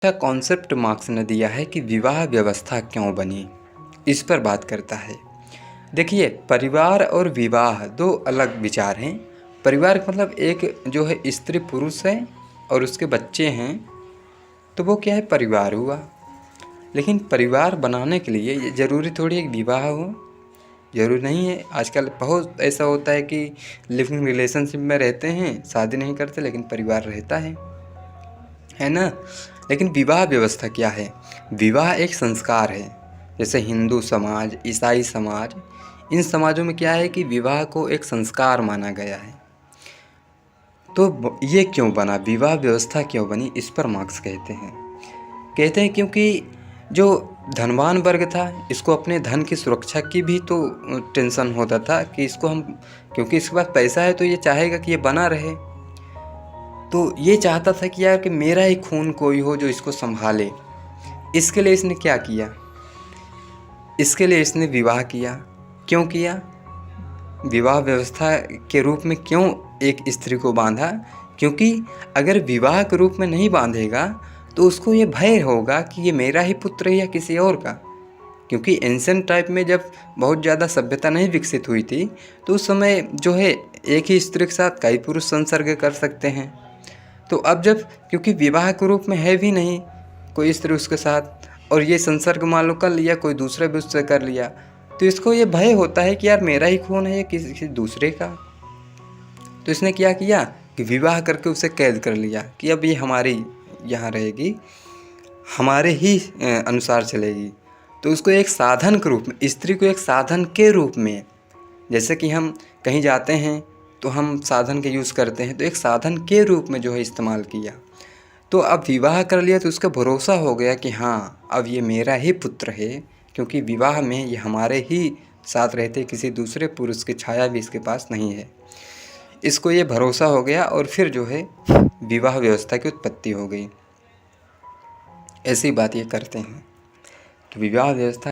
अच्छा concept marks ने दिया है कि विवाह व्यवस्था क्यों बनी, इस पर बात करता है। देखिए, परिवार और विवाह दो अलग विचार हैं। परिवार का मतलब एक जो है स्त्री पुरुष है और उसके बच्चे हैं, तो वो क्या है, परिवार हुआ। लेकिन परिवार बनाने के लिए ये ज़रूरी थोड़ी एक विवाह हो, ज़रूरी नहीं है। आजकल बहुत ऐसा होता है कि लिविंग रिलेशनशिप में रहते हैं, शादी नहीं करते लेकिन परिवार रहता है ना। लेकिन विवाह व्यवस्था क्या है? विवाह एक संस्कार है। जैसे हिंदू समाज, ईसाई समाज, इन समाजों में क्या है कि विवाह को एक संस्कार माना गया है। तो ये क्यों बना, विवाह व्यवस्था क्यों बनी, इस पर मार्क्स कहते हैं क्योंकि जो धनवान वर्ग था, इसको अपने धन की सुरक्षा की भी तो टेंशन होता था कि इसको हम, क्योंकि इसके पास पैसा है तो ये चाहेगा कि ये बना रहे। तो ये चाहता था कि यार कि मेरा ही खून कोई हो जो इसको संभाले। इसके लिए इसने क्या किया? इसके लिए इसने विवाह किया। क्यों किया? विवाह व्यवस्था के रूप में क्यों एक स्त्री को बांधा? क्योंकि अगर विवाह के रूप में नहीं बांधेगा तो उसको ये भय होगा कि ये मेरा ही पुत्र है या किसी और का। क्योंकि एंशिएंट टाइप में जब बहुत ज़्यादा सभ्यता नहीं विकसित हुई थी, तो उस समय जो है एक ही स्त्री के साथ कई पुरुष संसर्ग कर सकते हैं। तो अब जब, क्योंकि विवाह के रूप में है भी नहीं कोई स्त्री उसके साथ, और ये संसर्ग मान लो कर लिया, कोई दूसरे भी उससे कर लिया, तो इसको ये भय होता है कि यार मेरा ही खून है या किसी दूसरे का। तो इसने क्या किया कि विवाह करके उसे कैद कर लिया कि अब ये हमारी यहाँ रहेगी, हमारे ही अनुसार चलेगी। तो उसको एक साधन के रूप में, स्त्री को एक साधन के रूप में, जैसे कि हम कहीं जाते हैं तो हम साधन के यूज़ करते हैं, तो एक साधन के रूप में जो है इस्तेमाल किया। तो अब विवाह कर लिया तो उसका भरोसा हो गया कि हाँ अब ये मेरा ही पुत्र है, क्योंकि विवाह में ये हमारे ही साथ रहते, किसी दूसरे पुरुष की छाया भी इसके पास नहीं है। इसको ये भरोसा हो गया और फिर जो है विवाह व्यवस्था की उत्पत्ति हो गई। ऐसी बात ये करते हैं। तो विवाह व्यवस्था